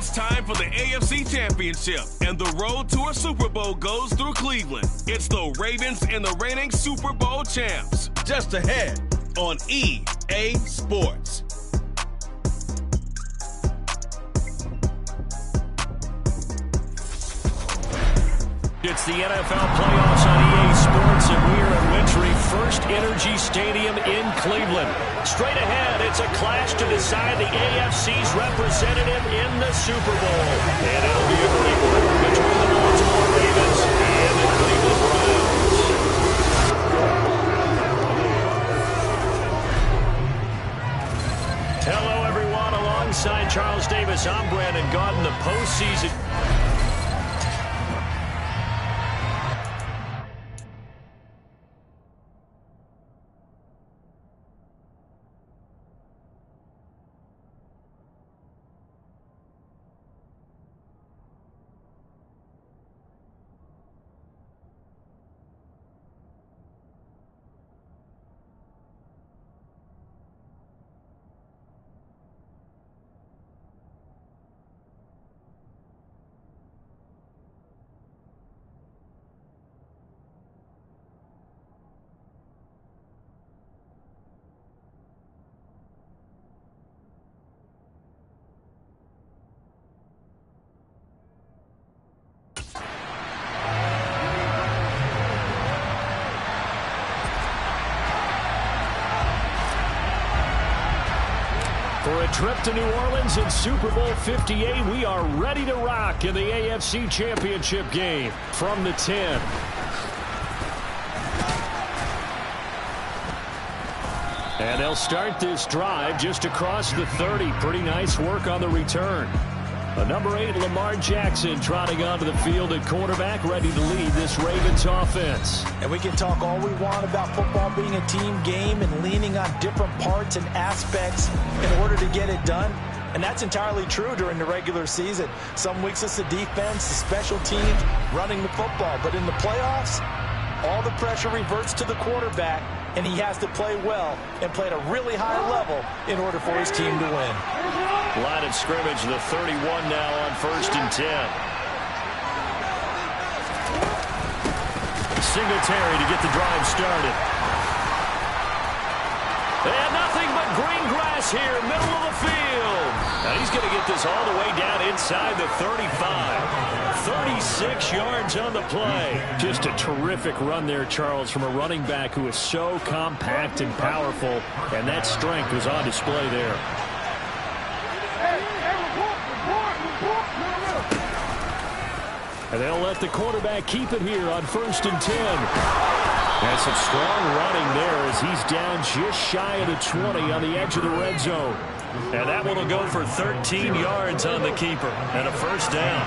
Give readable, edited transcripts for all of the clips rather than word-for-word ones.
It's time for the AFC Championship, and the road to a Super Bowl goes through Cleveland. It's the Ravens and the reigning Super Bowl champs. Just ahead on EA Sports. It's the NFL playoffs on EA Sports, and we are at Wintry First Energy Stadium in Cleveland. Straight ahead, it's a clash to decide the AFC's representative in the Super Bowl. And it'll be a great one between the Baltimore Ravens and the Cleveland Browns. Hello, everyone. Alongside Charles Davis, I'm Brandon Gaudin. The postseason. For a trip to New Orleans in Super Bowl 58, we are ready to rock in the AFC Championship game from the 10. And they'll start this drive just across the 30. Pretty nice work on the return. A number 8, Lamar Jackson, trotting onto the field at quarterback, ready to lead this Ravens offense. And we can talk all we want about football being a team game and leaning on different parts and aspects in order to get it done. And that's entirely true during the regular season. Some weeks it's the defense, the special teams, running the football. But in the playoffs, all the pressure reverts to the quarterback, and he has to play well and play at a really high level in order for his team to win. Line of scrimmage, the 31 now on 1st and 10. Singletary to get the drive started. And nothing but green grass here, middle of the field. Now he's going to get this all the way down inside the 35. 36 yards on the play. Just a terrific run there, Charles, from a running back who is so compact and powerful, and that strength was on display there. And they'll let the quarterback keep it here on 1st and 10. And some strong running there as he's down just shy of the 20 on the edge of the red zone. And that one will go for 13 yards on the keeper and a first down.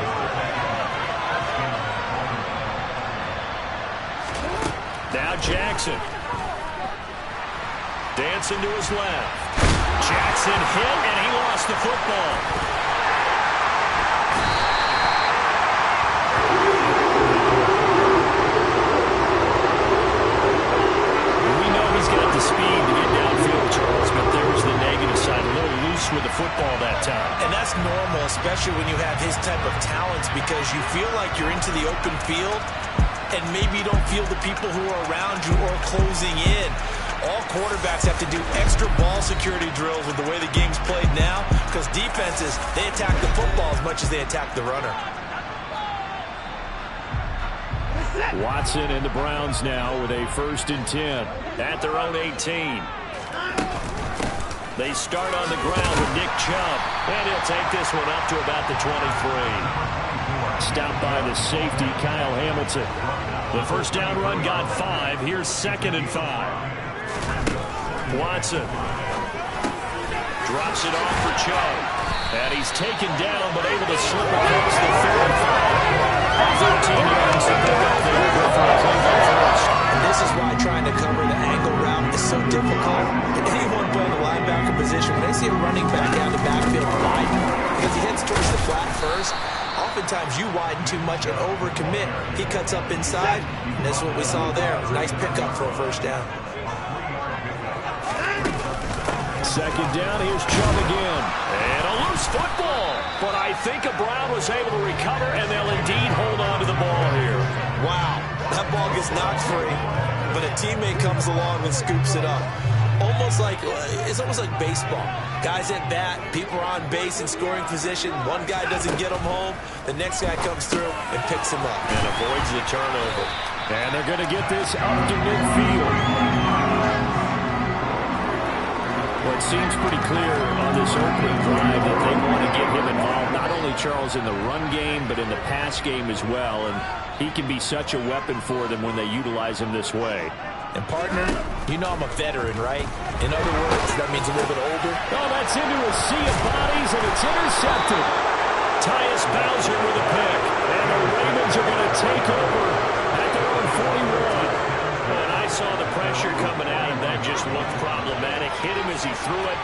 Now Jackson. Dancing to his left. Jackson hit, and he lost the football. The speed to get downfield, Charles, but there's the negative side, a little loose with the football that time. And that's normal, especially when you have his type of talents, because you feel like you're into the open field and maybe you don't feel the people who are around you or closing in. All quarterbacks have to do extra ball security drills with the way the game's played now, because defenses, they attack the football as much as they attack the runner. Watson and the Browns now with a 1st and 10 at their own 18. They start on the ground with Nick Chubb, and he'll take this one up to about the 23. Stopped by the safety, Kyle Hamilton. The first down run got 5. Here's 2nd and 5. Watson drops it off for Chubb, and he's taken down but able to slip across the 35. 13 yards to pick up there for a Cleveland first. And this is why trying to cover the angle route is so difficult. Anyone playing the linebacker position, when they see a running back out of the backfield widen, because he heads towards the flat first, oftentimes you widen too much and overcommit. He cuts up inside, and that's what we saw there. Nice pickup for a first down. second down, here's Chubb again. And a loose football. But I think Brown was able to recover, and they'll indeed hold on to the ball here. Wow, that ball gets knocked free, but a teammate comes along and scoops it up. It's almost like baseball. Guys at bat, people are on base in scoring position. One guy doesn't get him home. The next guy comes through and picks him up. And avoids the turnover. And they're going to get this up to midfield. Well, it seems pretty clear on this opening drive that they want to get him involved, not only, Charles, in the run game, but in the pass game as well. And he can be such a weapon for them when they utilize him this way. And, partner, you know I'm a veteran, right? In other words, that means a little bit older. Oh, that's into a sea of bodies, and it's intercepted. Tyus Bowser with a pick. And the Ravens are going to take over at their own 41. And I saw the pressure coming at him. That just looked problematic. Hit him as he threw it,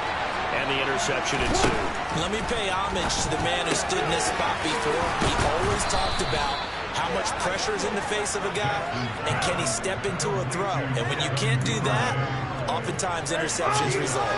and the interception ensued. Let me pay homage to the man who stood in this spot before. He always talked about how much pressure is in the face of a guy, and can he step into a throw? And when you can't do that, oftentimes interceptions result.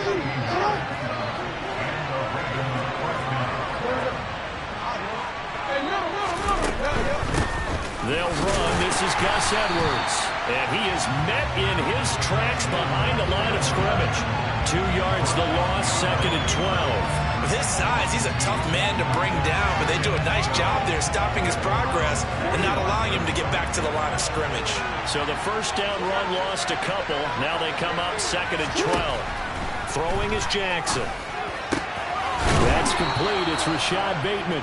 They'll run. This is Gus Edwards. And he is met in his tracks behind the line of scrimmage. 2 yards the loss, second and 12. With his size, he's a tough man to bring down, but they do a nice job there stopping his progress and not allowing him to get back to the line of scrimmage. So the first down run lost a couple. Now they come up second and 12. Throwing is Jackson. That's complete. It's Rashad Bateman.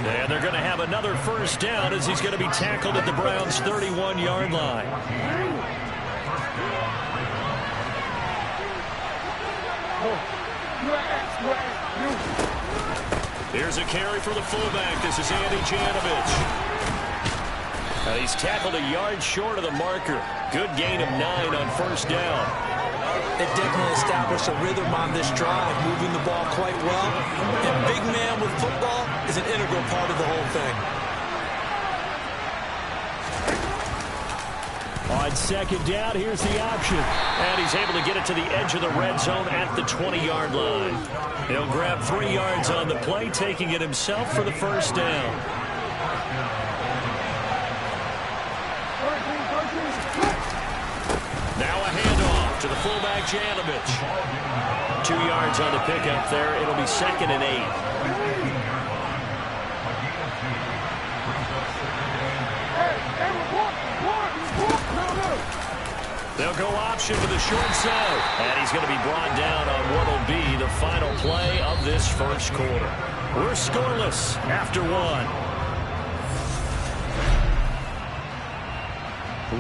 And they're going to have another first down as he's going to be tackled at the Browns' 31-yard line. Here's a carry for the fullback. This is Andy Janovich. And he's tackled a yard short of the marker. Good gain of 9 on first down. They've definitely established a rhythm on this drive, moving the ball quite well. And big man with football is an integral part of the whole thing. On second down, here's the option. And he's able to get it to the edge of the red zone at the 20-yard line. He'll grab 3 yards on the play, taking it himself for the first down. Now a handoff to the fullback, Janovich. 2 yards on the pickup there. It'll be second and 8. They'll go option with a short side. And he's going to be brought down on what will be the final play of this first quarter. We're scoreless after 1.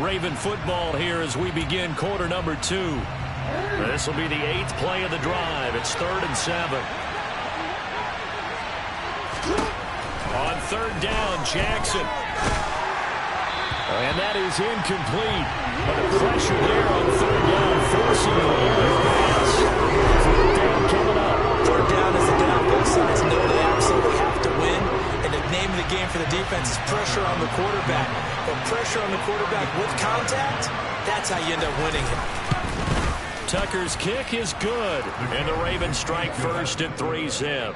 Raven football here as we begin quarter number 2. This will be the 8th play of the drive. It's 3rd and 7. On 3rd down, Jackson. And that is incomplete. But the pressure there on 3rd down, forcing the pass. 4th down coming up. 3rd down is a down. Both sides know they absolutely have to win. And the name of the game for the defense is pressure on the quarterback. But pressure on the quarterback with contact, that's how you end up winning it. Tucker's kick is good. And the Ravens strike first at 3-zip.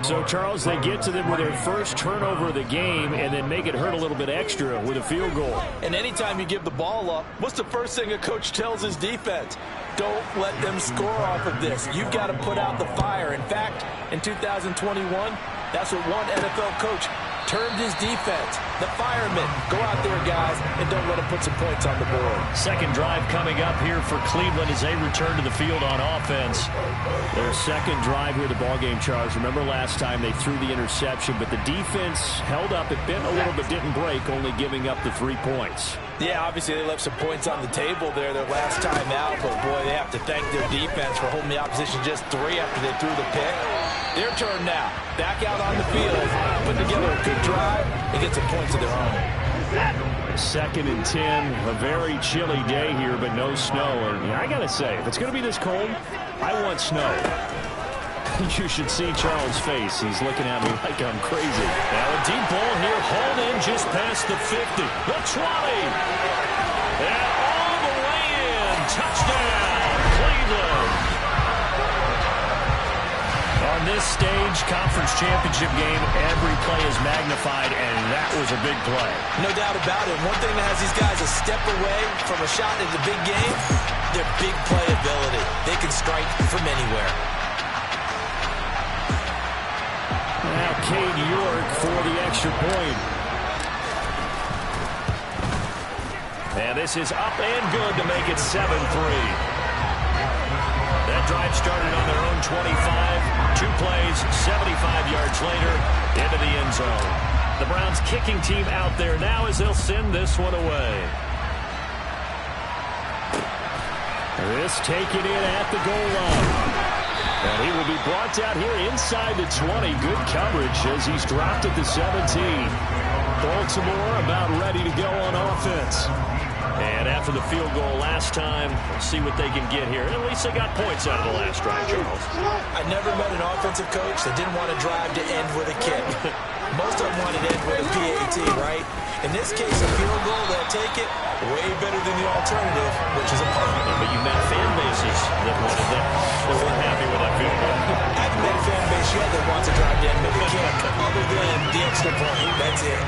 So, Charles, they get to them with their first turnover of the game and then make it hurt a little bit extra with a field goal. And anytime you give the ball up, what's the first thing a coach tells his defense? Don't let them score off of this. You've got to put out the fire. In fact, in 2021, that's what one NFL coach termed his defense. The firemen. Go out there, guys, and don't let them put some points on the board. Second drive coming up here for Cleveland as they return to the field on offense. Their second drive here of the ballgame, Charles. Remember last time they threw the interception, but the defense held up. It bent a little but didn't break, only giving up the 3 points. Yeah, obviously they left some points on the table there their last time out, but boy, they have to thank their defense for holding the opposition just 3 after they threw the pick. Their turn now. Back out on the field, put together a good drive, and get some points of their own. 2nd and 10, a very chilly day here, but no snow. And I got to say, if it's going to be this cold, I want snow. You should see Charles' face. He's looking at me like I'm crazy. Now a deep ball here, hauled in just past the 50. The 20. And all the way in. Touchdown, Cleveland. On this stage, conference championship game, every play is magnified, and that was a big play. No doubt about it. One thing that has these guys a step away from a shot in the big game, their big play ability. They can strike from anywhere. Now Cade York for the extra point. And this is up and good to make it 7-3. That drive started on their own 25. 2 plays, 75 yards later, into the end zone. The Browns kicking team out there now as they'll send this one away. This taken in at the goal line. And he will be brought down here inside the 20. Good coverage as he's dropped at the 17. Baltimore about ready to go on offense. And after the field goal last time, we'll see what they can get here. At least they got points out of the last drive, Charles. I never met an offensive coach that didn't want to drive to end with a kick. Most of them wanted to end with a PAT, right? In this case, a field goal, they'll take it way better than the alternative, which is a punt. But you met fan bases that wanted that. They weren't happy with that field goal. I haven't met a fan base yet that wants to drive to end with a kick, other than the extra point. That's it.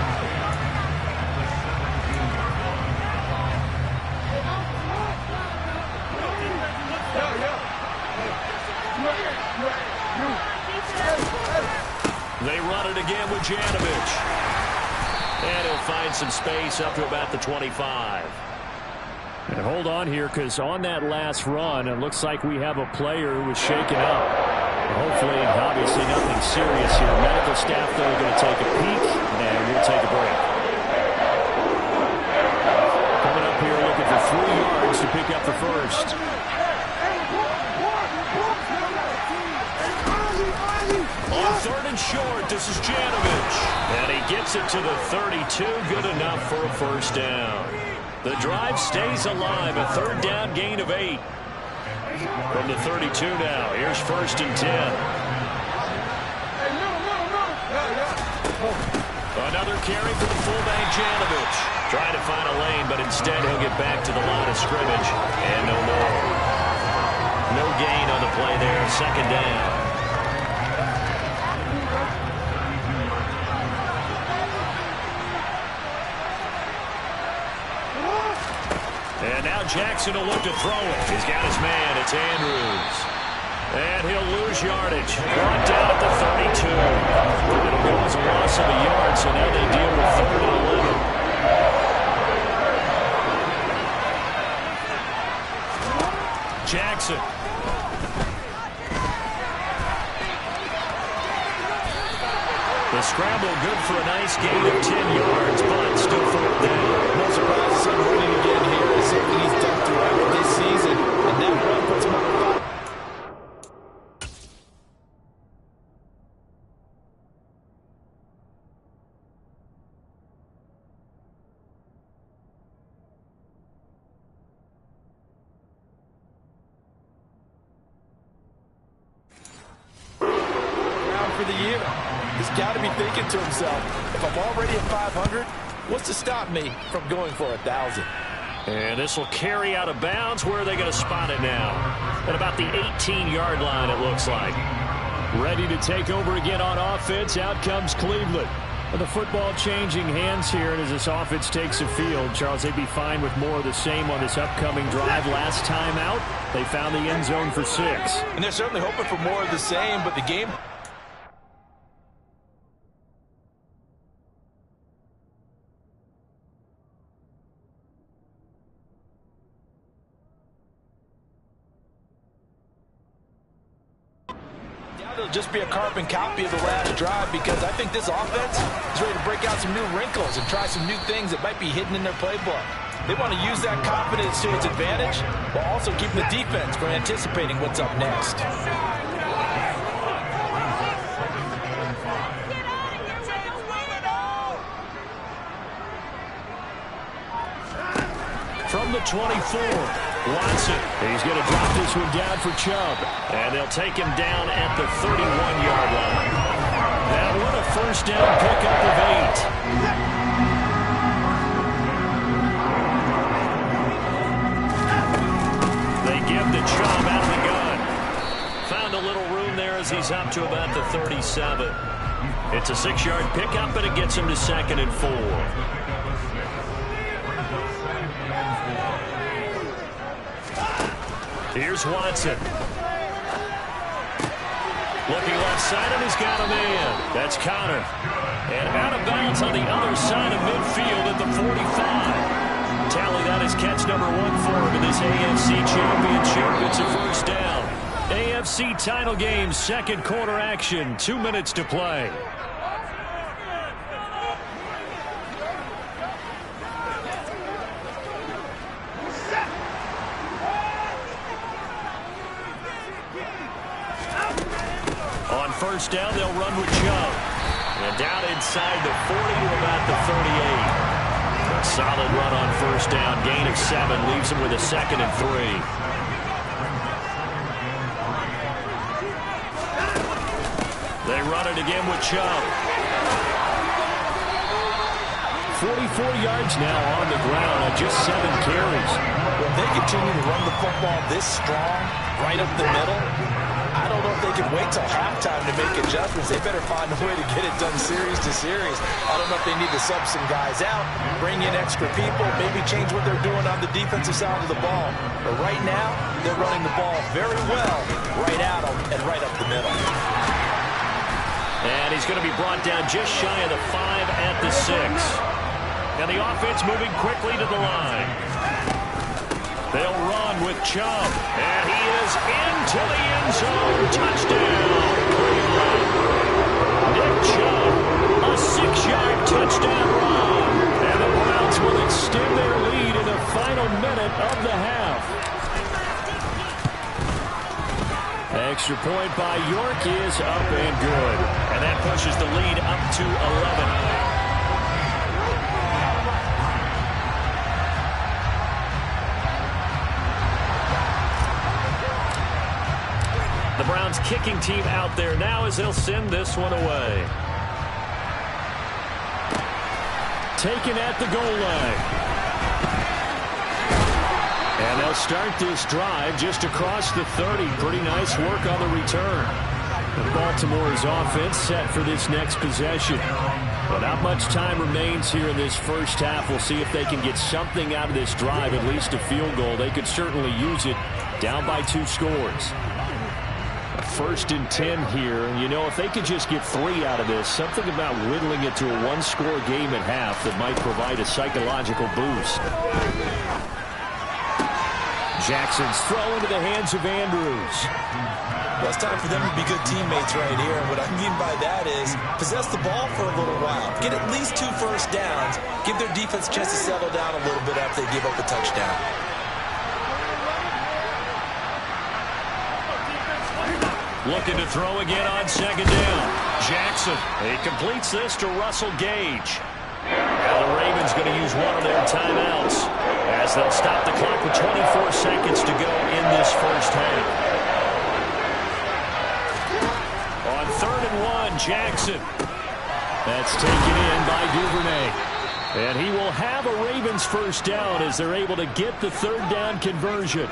They run it again with Janovich. And he'll find some space up to about the 25. And hold on here, because on that last run, it looks like we have a player who was shaken up. Hopefully, obviously, nothing serious here. Medical staff, though, are going to take a peek, and we'll take a break. Coming up here looking for 3 yards to pick up the first. On 3rd and short, this is Janovich. And he gets it to the 32, good enough for a first down. The drive stays alive, a 3rd down gain of 8. From the 32 now, here's 1st and 10. Another carry for the fullback, Janovich. Trying to find a lane, but instead he'll get back to the line of scrimmage. And no more. No gain on the play there, 2nd down. And now Jackson will look to throw it. He's got his man. It's Andrews. And he'll lose yardage. Brought down at the 32. It'll go as a loss of a yard, so now they deal with 3rd and 11. Jackson. The scramble good for a nice gain of 10 yards, but still 4th down. No surprise to see him running again here. It's something he's done throughout this season. And that run puts him on the top. For the year. He's got to be thinking to himself, if I'm already at 500, what's to stop me from going for 1,000? And this will carry out of bounds. Where are they going to spot it now? At about the 18-yard line, it looks like. Ready to take over again on offense. Out comes Cleveland. The football changing hands here, and as this offense takes the field, Charles, they'd be fine with more of the same on this upcoming drive. Last time out, they found the end zone for 6. And they're certainly hoping for more of the same, but the game... It'll just be a carbon copy of the last drive, because I think this offense is ready to break out some new wrinkles and try some new things that might be hidden in their playbook. They want to use that confidence to its advantage, while also keeping the defense from anticipating what's up next. From the 24, Watson. He's going to drop this one down for Chubb. And they'll take him down at the 31-yard line. Now what a first down pickup of 8. They give the Chubb out of the gun. Found a little room there as he he's up to about the 37. It's a 6-yard pickup, and it gets him to 2nd and 4. Here's Watson. Looking left side, and he's got a man. That's Connor. And out of bounds on the other side of midfield at the 45. Tally that is catch number 1 for him in this AFC Championship. It's a first down. AFC title game, second quarter action. 2 minutes to play. On first down, they'll run with Chubb. And down inside the 40 to about the 38. A solid run on first down. Gain of 7 leaves him with a 2nd and 3. They run it again with Chubb. 44 yards now on the ground on just 7 carries. When they continue to run the football this strong, right up the middle, I don't know if they can wait till halftime to make adjustments. They better find a way to get it done series to series. I don't know if they need to sub some guys out, bring in extra people, maybe change what they're doing on the defensive side of the ball. But right now, they're running the ball very well right at them and right up the middle. And he's going to be brought down just shy of the 5 at the 6. And the offense moving quickly to the line. They'll run with Chubb. And he is into the end zone. Touchdown, Cleveland. Nick Chubb, a 6-yard touchdown run. And the Browns will extend their lead in the final minute of the half. Extra point by York is up and good. And that pushes the lead up to 11. The Browns kicking team out there now as they'll send this one away. Taken at the goal line. And they'll start this drive just across the 30. Pretty nice work on the return. Baltimore's offense set for this next possession. But not much time remains here in this first half. We'll see if they can get something out of this drive, at least a field goal. They could certainly use it. Down by 2 scores. First and 10 here, and you know, if they could just get 3 out of this, something about whittling it to a 1-score game at half that might provide a psychological boost. Jackson's throw into the hands of Andrews. Well, it's time for them to be good teammates right here, and what I mean by that is possess the ball for a little while, get at least 2 first downs, give their defense a chance to settle down a little bit after they give up a touchdown. Looking to throw again on second down. Jackson, he completes this to Russell Gage. Now the Ravens going to use one of their timeouts as they'll stop the clock with 24 seconds to go in this first half. On 3rd and 1, Jackson. That's taken in by Duvernay. And he will have a Ravens first down as they're able to get the 3rd down conversion.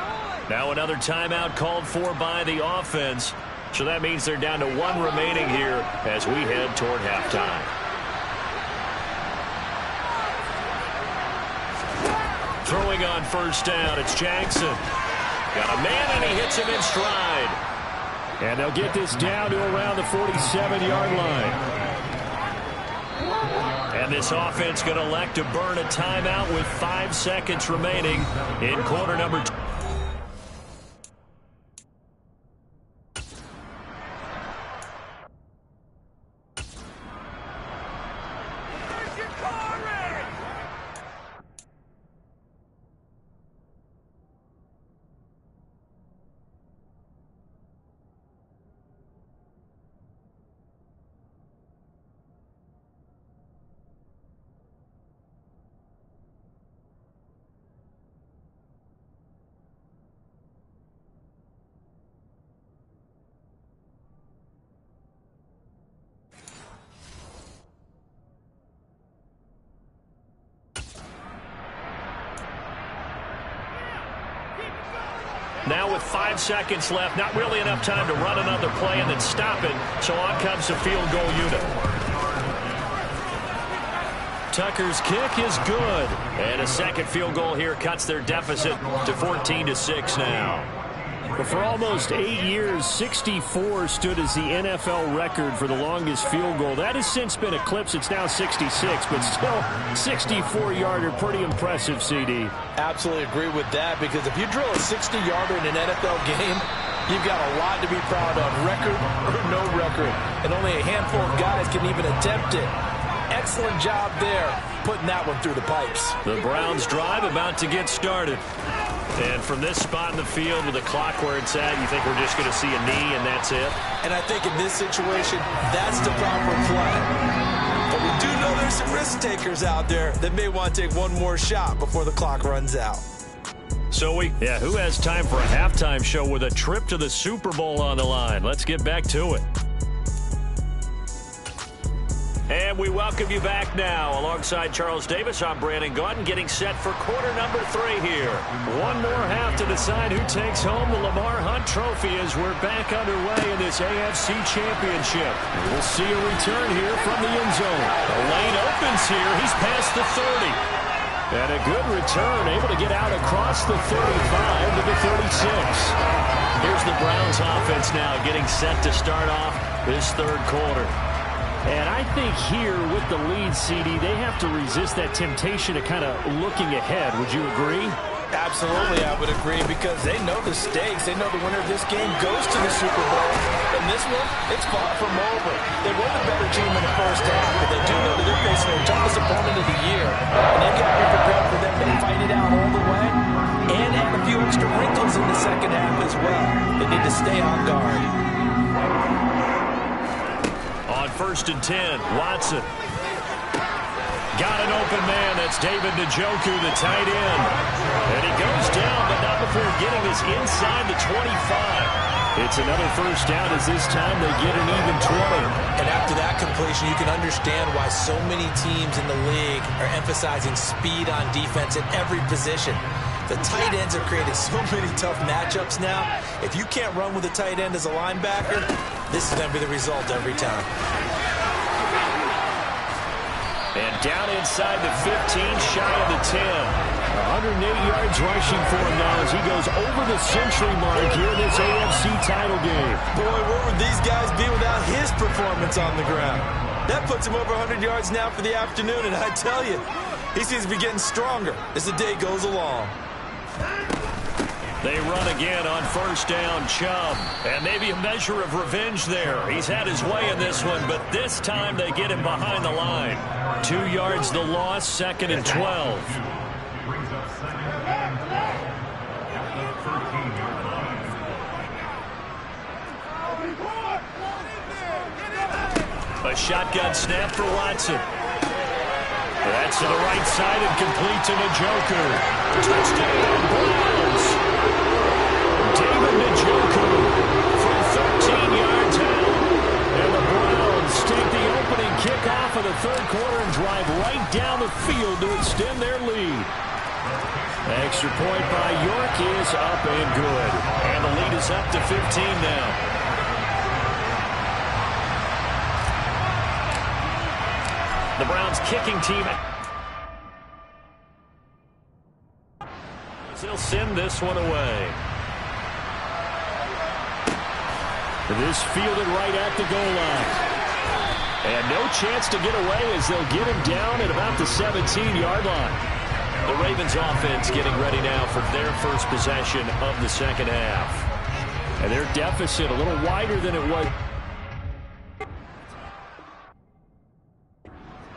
Now another timeout called for by the offense. So that means they're down to 1 remaining here as we head toward halftime. Throwing on first down, it's Jackson. Got a man, and he hits him in stride. And they'll get this down to around the 47-yard line. And this offense going to elect to burn a timeout with 5 seconds remaining in quarter number 2. Now with 5 seconds left, not really enough time to run another play and then stop it. So on comes the field goal unit. Tucker's kick is good. And a second field goal here cuts their deficit to 14-6 now. But for almost 8 years, 64 stood as the NFL record for the longest field goal. That has since been eclipsed. It's now 66, but still 64-yarder. Pretty impressive, CD. Absolutely agree with that, because if you drill a 60-yarder in an NFL game, you've got a lot to be proud of, record or no record. And only a handful of guys can even attempt it. Excellent job there, putting that one through the pipes. The Browns drive about to get started. And from this spot in the field with the clock where it's at, you think we're just going to see a knee and that's it? And I think in this situation, that's the proper play. But we do know there's some risk takers out there that may want to take one more shot before the clock runs out. So who has time for a halftime show with a trip to the Super Bowl on the line? Let's get back to it. And we welcome you back now. Alongside Charles Davis, I'm Brandon Gaudin, getting set for quarter number 3 here. One more half to decide who takes home the Lamar Hunt Trophy as we're back underway in this AFC Championship. We'll see a return here from the end zone. The lane opens here. He's past the 30. And a good return, able to get out across the 35 to the 36. Here's the Browns offense now getting set to start off this third quarter. And I think here with the lead, CD, they have to resist that temptation of kind of looking ahead. Would you agree? Absolutely, I would agree, because they know the stakes. They know the winner of this game goes to the Super Bowl. And this one, it's far from over. They were the better team in the first half, but they do know that they're facing their toughest opponent of the year. And they've got to be prepared for them to fight it out all the way and add a few extra wrinkles in the second half as well. They need to stay on guard. On 1st and 10, Watson. Got an open man. That's David Njoku, the tight end. And he goes down, but not before getting this inside the 25. It's another first down, as this time they get an even 20. And after that completion, you can understand why so many teams in the league are emphasizing speed on defense at every position. The tight ends have created so many tough matchups now. If you can't run with a tight end as a linebacker, this is going to be the result every time. And down inside the 15, shy of the 10. 108 yards rushing for him now as he goes over the century mark here in this AFC title game. Boy, where would these guys be without his performance on the ground? That puts him over 100 yards now for the afternoon, and I tell you, he seems to be getting stronger as the day goes along. They run again on first down, Chubb. And maybe a measure of revenge there. He's had his way in this one, but this time they get him behind the line. 2 yards the loss, 2nd and 12. A shotgun snap for Watson. That's to the right side and complete to Njoku. Touchdown, Browns. David Njoku from 13 yards out. And the Browns take the opening kickoff of the third quarter and drive right down the field to extend their lead. Extra point by York is up and good. And the lead is up to 15 now. The Browns kicking team. They'll send this one away. This fielded right at the goal line. And no chance to get away as they'll get him down at about the 17-yard line. The Ravens offense getting ready now for their first possession of the second half. And their deficit a little wider than it was.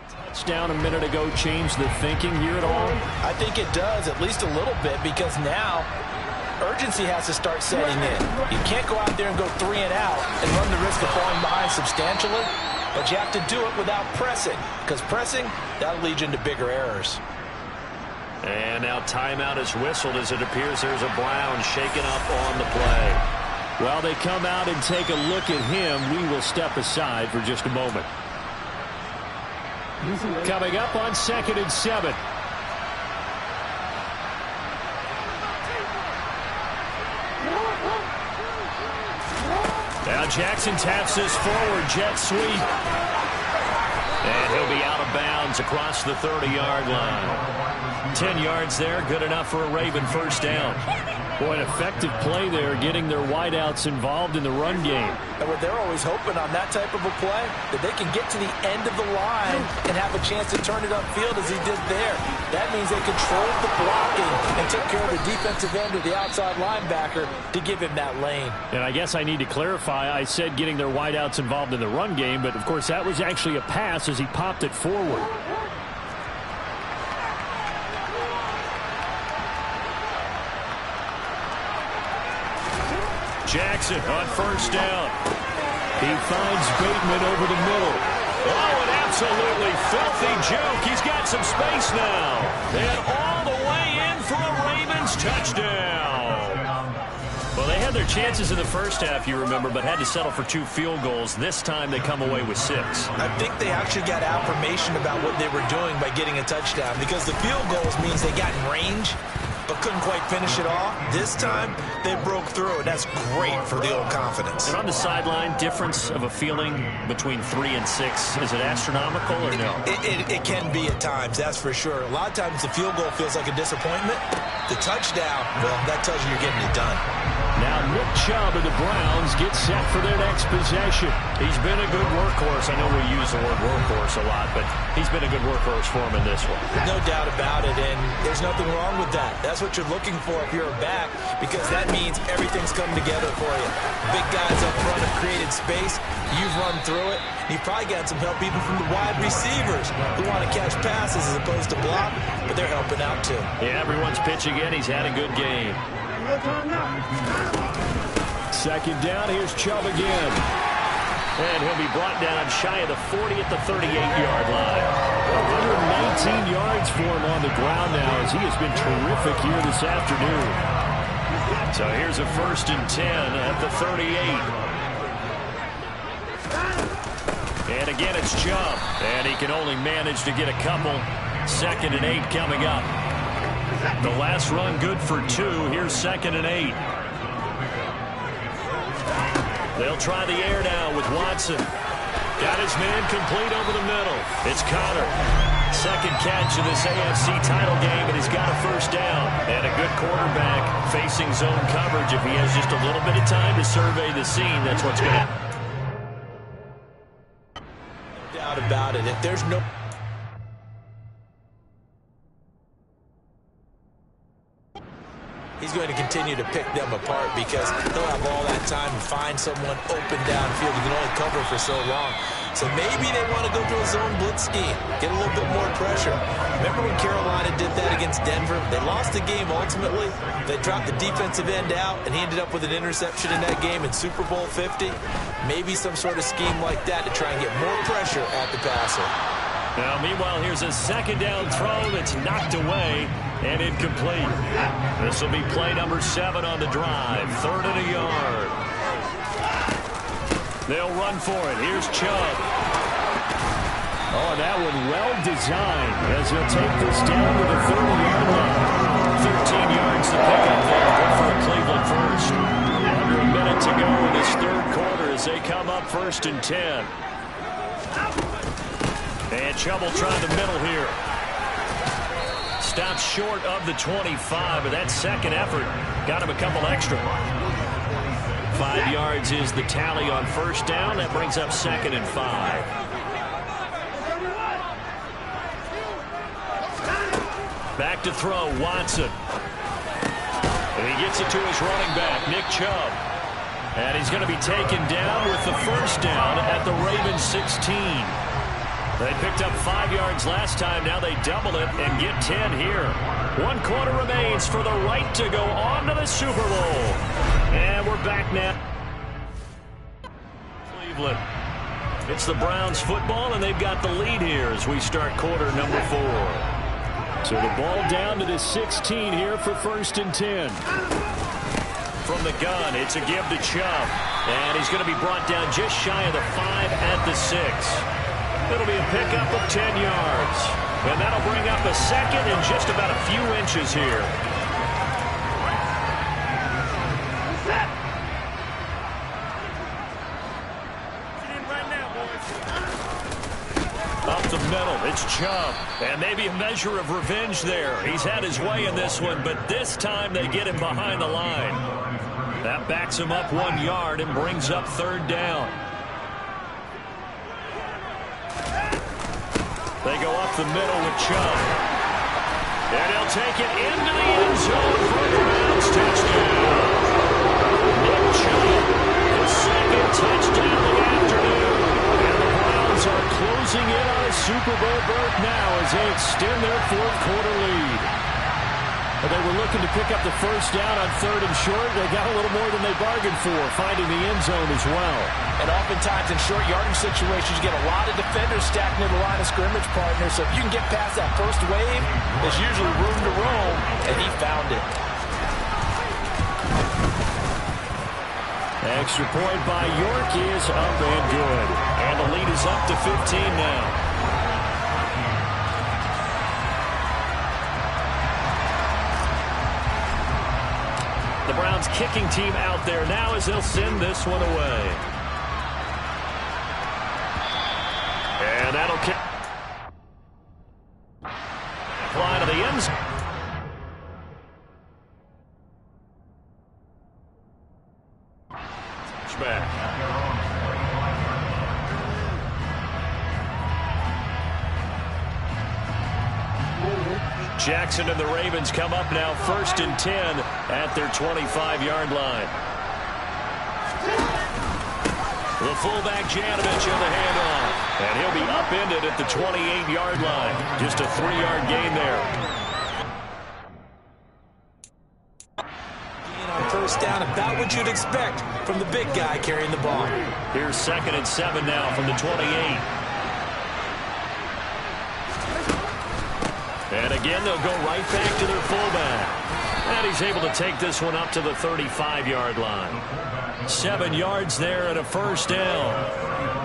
Touchdown a minute ago changed the thinking here at all? I think it does, at least a little bit, because now urgency has to start setting in. You can't go out there and go 3 and out and run the risk of falling behind substantially, but you have to do it without pressing, because pressing, that'll lead you into bigger errors. And now timeout is whistled as it appears there's a Brown shaken up on the play. While they come out and take a look at him, we will step aside for just a moment. Coming up on 2nd and 7. Now Jackson taps this forward, jet sweep. And he'll be out of bounds across the 30-yard line. 10 yards there, good enough for a Raven first down. Boy, an effective play there, getting their wideouts involved in the run game. And what they're always hoping on that type of a play, that they can get to the end of the line and have a chance to turn it upfield as he did there. That means they controlled the blocking and took care of the defensive end of the outside linebacker to give him that lane. And I guess I need to clarify, I said getting their wideouts involved in the run game, but of course that was actually a pass as he popped it forward. Jackson on first down. He finds Bateman over the middle. Oh, an absolutely filthy juke. He's got some space now. And all the way in for a Ravens touchdown. Well, they had their chances in the first half, you remember, but had to settle for 2 field goals. This time they come away with 6. I think they actually got affirmation about what they were doing by getting a touchdown, because the field goals means they got in range but couldn't quite finish it off. This time, they broke through, and that's great for the old confidence. And on the sideline, difference of a feeling between 3 and 6, is it astronomical or no? It can be at times, that's for sure. A lot of times the field goal feels like a disappointment. The touchdown, well, that tells you you're getting it done. Now Nick Chubb of the Browns gets set for their next possession. He's been a good workhorse. I know we use the word workhorse a lot, but he's been a good workhorse for him in this one. No doubt about it, and there's nothing wrong with that. That's what you're looking for if you're a back, because that means everything's come together for you. Big guys up front have created space. You've run through it. You've probably got some help even from the wide receivers who want to catch passes as opposed to block, but they're helping out too. Yeah, everyone's pitching in. He's had a good game. Second down, here's Chubb again. And he'll be brought down shy of the 40 at the 38-yard line. 119 yards for him on the ground now as he has been terrific here this afternoon. So here's a 1st and 10 at the 38. And again, it's Chubb. And he can only manage to get a couple. 2nd and 8 coming up. The last run good for 2. Here's 2nd and 8. They'll try the air now with Watson. Got his man complete over the middle. It's Connor. 2nd catch of this AFC title game, and he's got a first down. And a good quarterback facing zone coverage. If he has just a little bit of time to survey the scene, that's what's going to happen. No doubt about it. If there's no... he's going to continue to pick them apart because he'll have all that time to find someone open downfield. You can only cover for so long. So maybe they want to go to a zone blitz scheme, get a little bit more pressure. Remember when Carolina did that against Denver? They lost the game ultimately. They dropped the defensive end out, and he ended up with an interception in that game in Super Bowl 50. Maybe some sort of scheme like that to try and get more pressure at the passer. Now, meanwhile, here's a 2nd down throw that's knocked away and incomplete. This will be play number 7 on the drive. 3rd and a yard. They'll run for it. Here's Chubb. Oh, that one well designed as he'll take this down to the 30-yard line. 13 yards to pick up there. Good for a Cleveland first. Under a minute to go in this 3rd quarter as they come up 1st and 10. And Chubb will try the middle here. Stops short of the 25, but that 2nd effort got him a couple extra. 5 yards is the tally on 1st down. That brings up 2nd and 5. Back to throw, Watson. And he gets it to his running back, Nick Chubb. And he's going to be taken down with the 1st down at the Ravens 16. They picked up 5 yards last time. Now they double it and get 10 here. 1 quarter remains for the right to go on to the Super Bowl. And we're back now. Cleveland. It's the Browns football, and they've got the lead here as we start quarter number 4. So the ball down to the 16 here for 1st and 10. From the gun, it's a give to Chubb. And he's going to be brought down just shy of the 5 at the 6. It'll be a pickup of 10 yards. And that'll bring up a 2nd and just about a few inches here. Chubb. And maybe a measure of revenge there. He's had his way in this one, but this time they get him behind the line. That backs him up 1 yard and brings up 3rd down. They go up the middle with Chubb. And he'll take it into the end zone for a Browns touchdown. Nick Chubb, his 2nd touchdown of the afternoon. And the Browns are closing in on a Super Bowl berth now as they extend their 4th quarter lead. But they were looking to pick up the 1st down on 3rd and short. They got a little more than they bargained for, finding the end zone as well. And oftentimes in short yardage situations, you get a lot of defenders stacked near the line of scrimmage, partner. So if you can get past that first wave, there's usually room to roam, and he found it. Extra point by York is up and good. And the lead is up to 15 now. The Browns kicking team out there now as they'll send this one away. And that'll kick. Line of the end zone. Touchback. Jackson and the Ravens come up now 1st and 10 at their 25-yard line. The fullback Janovich in the handoff. And he'll be upended at the 28-yard line. Just a 3-yard gain there. On 1st down, about what you'd expect from the big guy carrying the ball. Here's 2nd and 7 now from the 28. And again, they'll go right back to their fullback. And he's able to take this one up to the 35-yard line. 7 yards there and a 1st down.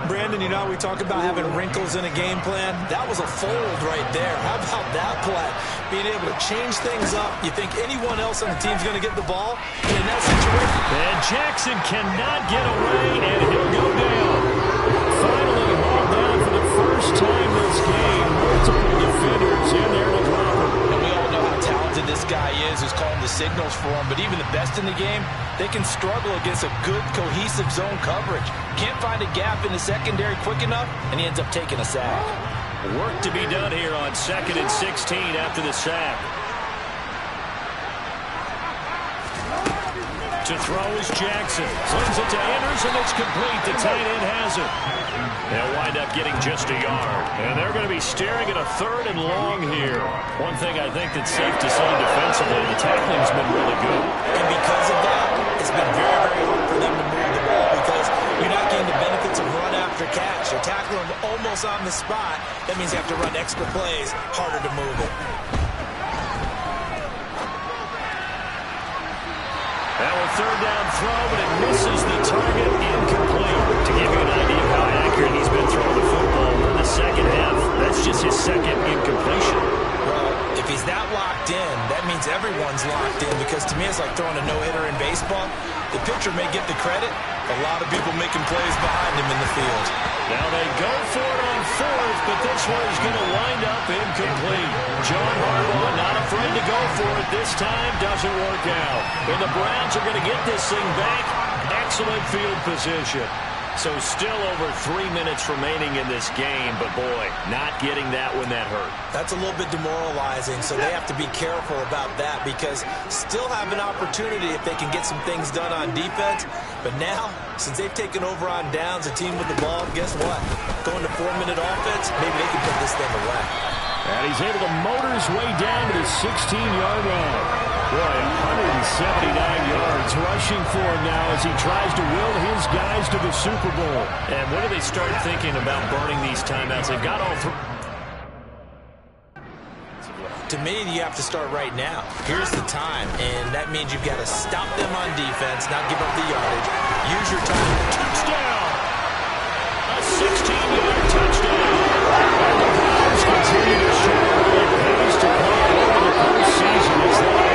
Brandon, you know, we talk about having wrinkles in a game plan. That was a fold right there. How about that play? Being able to change things up. You think anyone else on the team's going to get the ball? And in that situation... And Jackson cannot get away, and he'll go down. Finally hauled down for the first time this game. Multiple defenders in there to drop him. And we all know how talented this guy is who's calling the signals for him. But even the best in the game, they can struggle against a good, cohesive zone coverage. Can't find a gap in the secondary quick enough, and he ends up taking a sack. Work to be done here on 2nd and 16 after the sack. To throw is Jackson. Slings it to Anders, and it's complete. The tight end has it. They'll wind up getting just a yard. And they're going to be staring at a 3rd and long here. One thing I think that's safe to say defensively, the tackling's been really good. And because of that, it's been very, very hard for them to move the ball because you're not getting the benefits of run after catch. You're tackling them almost on the spot. That means you have to run extra plays, harder to move it. Now a 3rd down throw, but it misses the target, incomplete. To give you an idea of how accurate he's been throwing the football in the 2nd half, that's just his 2nd incompletion. Well, if he's that locked in, that means everyone's locked in because to me it's like throwing a no-hitter in baseball. The pitcher may get the credit, a lot of people making plays behind him in the field. Now they go for it on 4th, but this one is going to wind up incomplete. John Harbaugh not afraid to go for it. This time doesn't work out. And the Browns are going to get this thing back. Excellent field position. So still over 3 minutes remaining in this game, but boy, not getting that when that hurt. That's a little bit demoralizing, so they have to be careful about that because still have an opportunity if they can get some things done on defense. But now, since they've taken over on downs, a team with the ball, guess what? Going to 4-minute offense, maybe they can put this thing away. And he's able to motor his way down to the 16-yard line. Boy, 179 yards rushing for him now as he tries to will his guys to the Super Bowl. And when do they start thinking about burning these timeouts? They've got all 3. To me, you have to start right now. Here's the time, and that means you've got to stop them on defense, not give up the yardage. Use your time. Touchdown! A 16-yard touchdown. And the Browns continue to show the pace to play over the postseason as they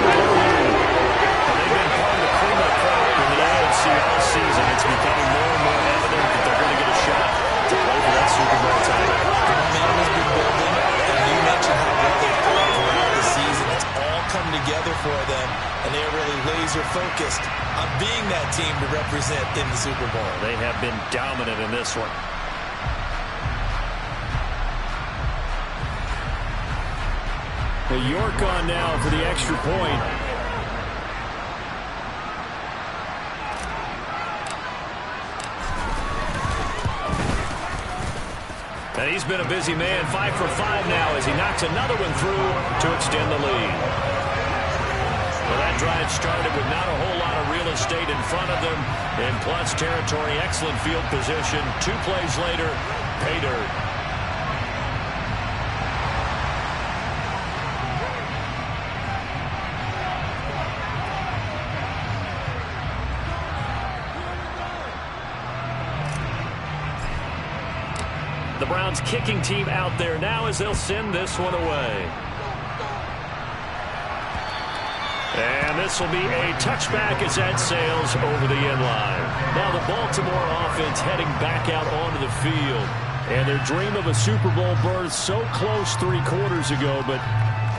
they've been part of the cleanup crowd in the AFC all season. It's becoming more and more evident that they're going to get a shot to play for that Super Bowl title. The momentum has been building. focused on being that team to represent in the Super Bowl. They have been dominant in this one. York on now for the extra point. And he's been a busy man, 5 for 5 now as he knocks another one through to extend the lead. Well, that drive started with not a whole lot of real estate in front of them in plus territory. Excellent field position. 2 plays later, pay dirt. The Browns kicking team out there now as they'll send this one away. And this will be a touchback as that sails over the end line. Now the Baltimore offense heading back out onto the field. And their dream of a Super Bowl berth so close 3 quarters ago, but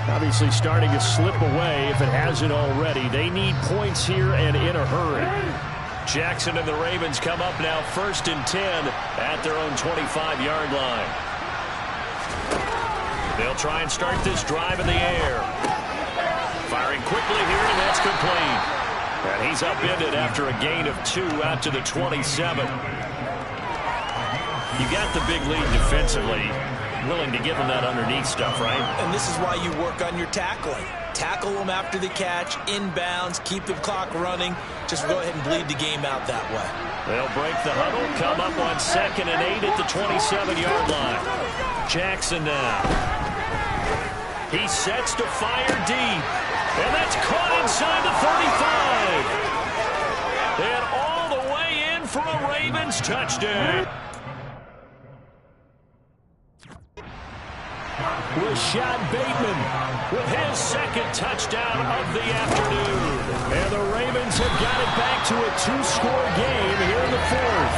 obviously starting to slip away if it hasn't already. They need points here and in a hurry. Jackson and the Ravens come up now 1st and 10 at their own 25-yard line. They'll try and start this drive in the air. Firing quickly here, and that's complete. And he's upended after a gain of 2 out to the 27. You got the big lead defensively. Willing to give them that underneath stuff, right? And this is why you work on your tackling. Tackle them after the catch, inbounds, keep the clock running. Just go ahead and bleed the game out that way. They'll break the huddle, come up on 2nd and 8 at the 27-yard line. Jackson now. He sets to fire deep. And that's caught inside the 35. And all the way in for a Ravens touchdown. Rashad Bateman with his 2nd touchdown of the afternoon. And the Ravens have got it back to a 2-score game here in the 4th.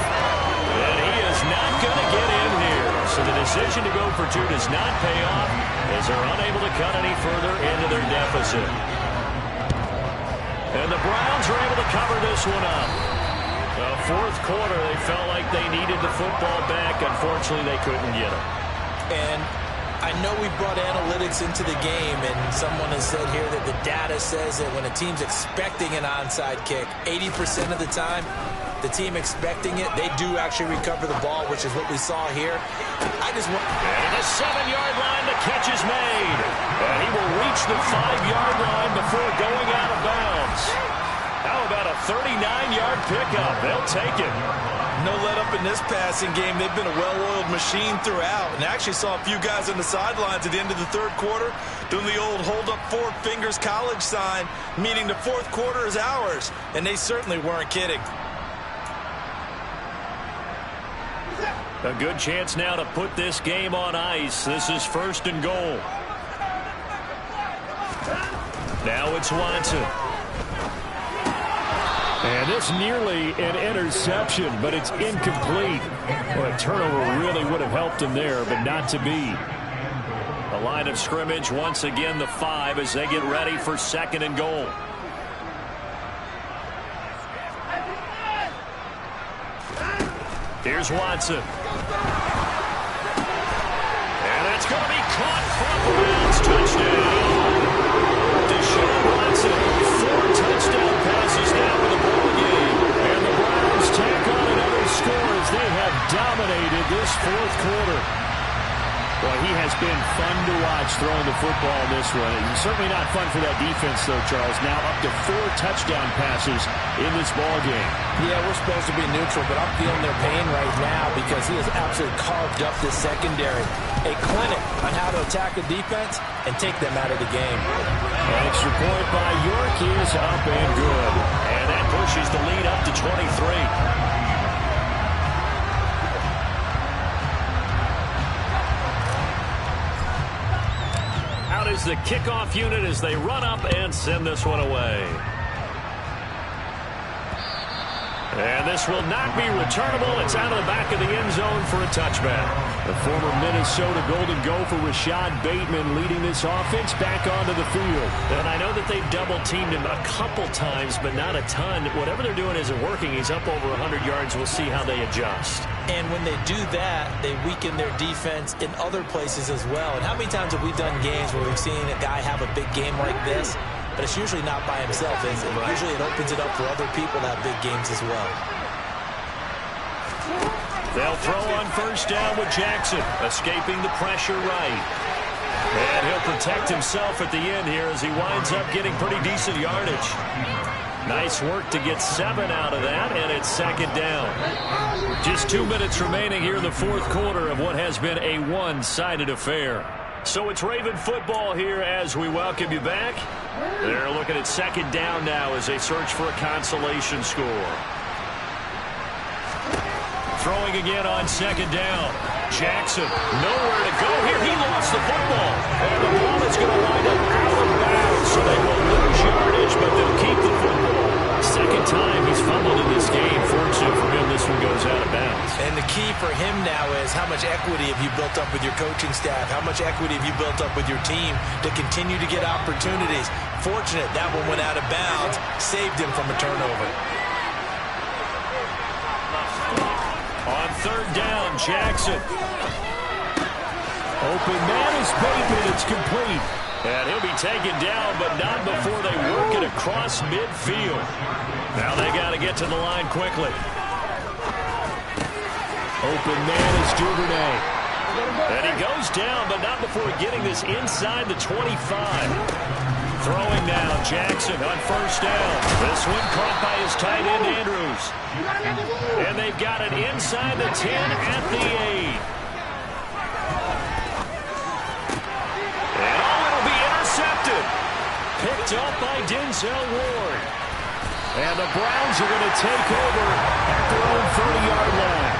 And he is not going to get in here. So the decision to go for 2 does not pay off as they're unable to cut any further into their deficit. And the Browns are able to cover this one up. The 4th quarter, they felt like they needed the football back. Unfortunately, they couldn't get it. And I know we brought analytics into the game, and someone has said here that the data says that when a team's expecting an onside kick, 80% of the time, the team expecting it, they do actually recover the ball, which is what we saw here. I just want... And the 7-yard line, the catch is made. And he will reach the 5-yard line before going out of bounds. How about a 39-yard pickup? They'll take it. No let up in this passing game. They've been a well-oiled machine throughout. And I actually saw a few guys on the sidelines at the end of the 3rd quarter doing the old hold up 4 fingers college sign, meaning the 4th quarter is ours. And they certainly weren't kidding. A good chance now to put this game on ice. This is 1st and goal. Now it's Watson. And this nearly an interception, but it's incomplete. Well, a turnover really would have helped him there, but not to be. The line of scrimmage, once again the 5 as they get ready for 2nd and goal. Here's Watson. And that's going to be caught from the Browns. Touchdown. Deshaun Watson, 4 touchdown passes now for the ball game. And the Browns tack on another score as they have dominated this 4th quarter. Boy, he has been fun to watch throwing the football in this one. And certainly not fun for that defense, though, Charles. Now up to 4 touchdown passes in this ball game. Yeah, we're supposed to be neutral, but I'm feeling their pain right now because he has absolutely carved up this secondary. A clinic on how to attack a defense and take them out of the game. Extra point by York is up and good. And that pushes the lead up to 23. Is the kickoff unit as they run up and send this one away. And this will not be returnable. It's out of the back of the end zone for a touchback. The former Minnesota Golden Gopher Rashad Bateman leading this offense back onto the field. And I know that they've double-teamed him a couple times, but not a ton. Whatever they're doing isn't working. He's up over 100 yards. We'll see how they adjust. And when they do that, they weaken their defense in other places as well. And how many times have we done games where we've seen a guy have a big game like this? But it's usually not by himself, is it? Right. Usually it opens it up for other people to have big games as well. They'll throw on first down with Jackson, escaping the pressure right. And he'll protect himself at the end here as he winds up getting pretty decent yardage. Nice work to get 7 out of that, and it's second down. Just 2 minutes remaining here in the fourth quarter of what has been a one-sided affair. So it's Raven football here as we welcome you back. They're looking at second down now as they search for a consolation score. Throwing again on second down. Jackson, nowhere to go here. He lost the football. And the ball is going to wind up out of bounds, so they will lose yardage, but they'll keep the football. Second time he's fumbled in this game. Fortunate for him, this one goes out of bounds. And the key for him now is how much equity have you built up with your coaching staff? How much equity have you built up with your team to continue to get opportunities? Fortunate that one went out of bounds, saved him from a turnover. On third down, Jackson. Open man is Bateman. It's complete. And he'll be taken down, but not before they work it across midfield. Now they got to get to the line quickly. Open man is Duvernay. And he goes down, but not before getting this inside the 25. Throwing now, Jackson on first down. This one caught by his tight end, Andrews. And they've got it inside the 10 at the 8. And it'll be intercepted. Picked up by Denzel Ward. And the Browns are going to take over at their own 30-yard line.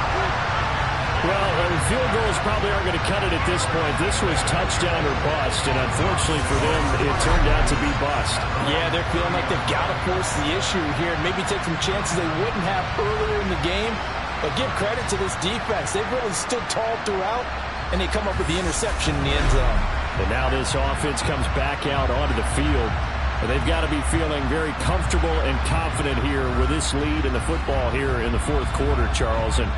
Well, field goals probably aren't going to cut it at this point. This was touchdown or bust, and unfortunately for them, it turned out to be bust. Yeah, they're feeling like they've got to force the issue here and maybe take some chances they wouldn't have earlier in the game. But give credit to this defense. They've really stood tall throughout, and they come up with the interception in the end zone. And now this offense comes back out onto the field. They've got to be feeling very comfortable and confident here with this lead in the football here in the fourth quarter, Charles. And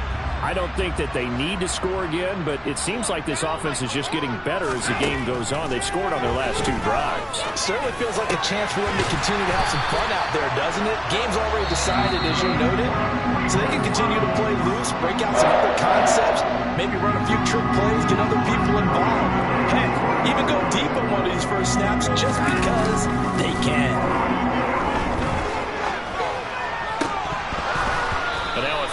I don't think that they need to score again, but it seems like this offense is just getting better as the game goes on. They've scored on their last 2 drives. Certainly feels like a chance for them to continue to have some fun out there, doesn't it? Game's already decided, as you noted, so they can continue to play loose, break out some other concepts, maybe run a few trick plays, get other people involved. Heck, even go deep on one of these first snaps just because they can.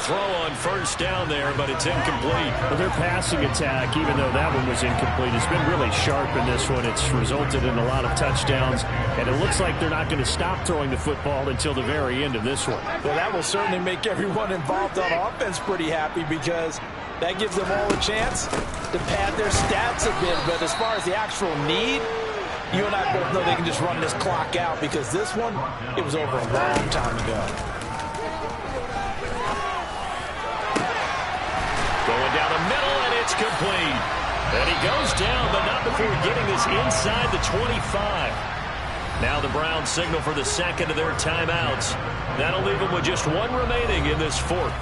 Throw on first down there, but it's incomplete. Well, their passing attack, even though that one was incomplete, has been really sharp in this one. It's resulted in a lot of touchdowns, and it looks like they're not going to stop throwing the football until the very end of this one. Well, that will certainly make everyone involved on offense pretty happy because that gives them all a chance to pad their stats a bit. But as far as the actual need, you and I both know they can just run this clock out because this one, it was over a long time ago. Going down the middle, and it's complete. And he goes down, but not before getting this inside the 25. Now the Browns signal for the second of their timeouts. That'll leave them with just 1 remaining in this fourth.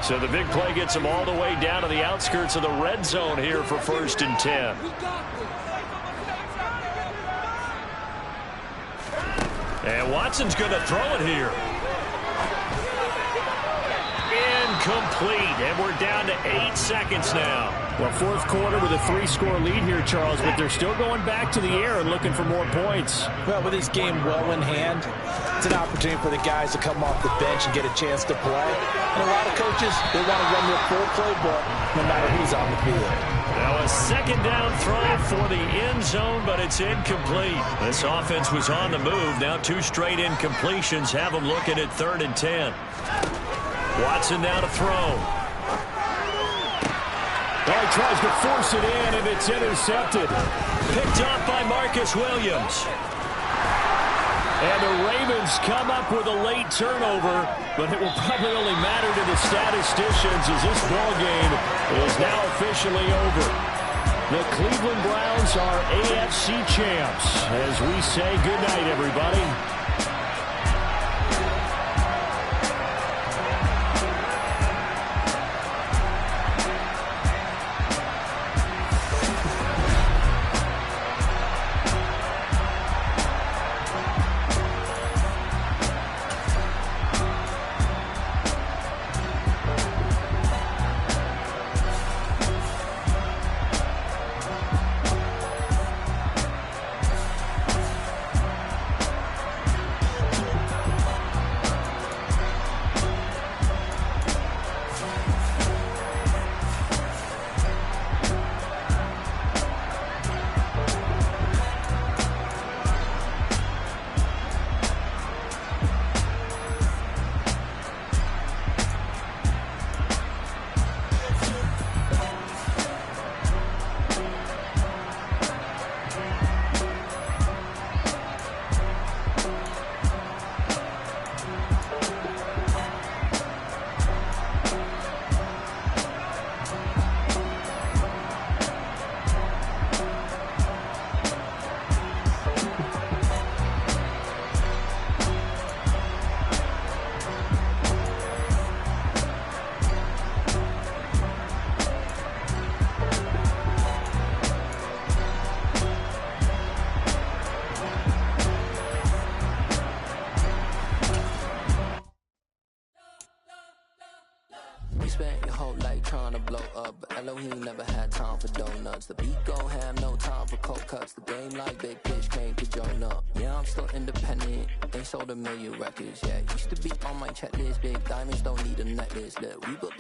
So the big play gets them all the way down to the outskirts of the red zone here for 1st and 10. And Watson's going to throw it here. incomplete, and we're down to 8 seconds now. Well, fourth quarter with a 3-score lead here, Charles, but they're still going back to the air and looking for more points. Well, with this game well in hand, it's an opportunity for the guys to come off the bench and get a chance to play. And a lot of coaches, they want to run their full playbook no matter who's on the field. Now a second down throw for the end zone, but it's incomplete. This offense was on the move. Now 2 straight incompletions have them looking at 3rd and 10. Watson now to throw. Oh, he tries to force it in, and it's intercepted. Picked off by Marcus Williams. And the Ravens come up with a late turnover, but it will probably only matter to the statisticians as this ball game is now officially over. The Cleveland Browns are AFC champs. As we say goodnight, everybody. Spent your whole life trying to blow up, but Elohim never had time for donuts. The beat gon' have no time for cold cuts. The game like Big Pitch came to join up. Yeah, I'm still independent, ain't sold a million records yet. Used to be on my checklist, big diamonds don't need a necklace. Look, we built the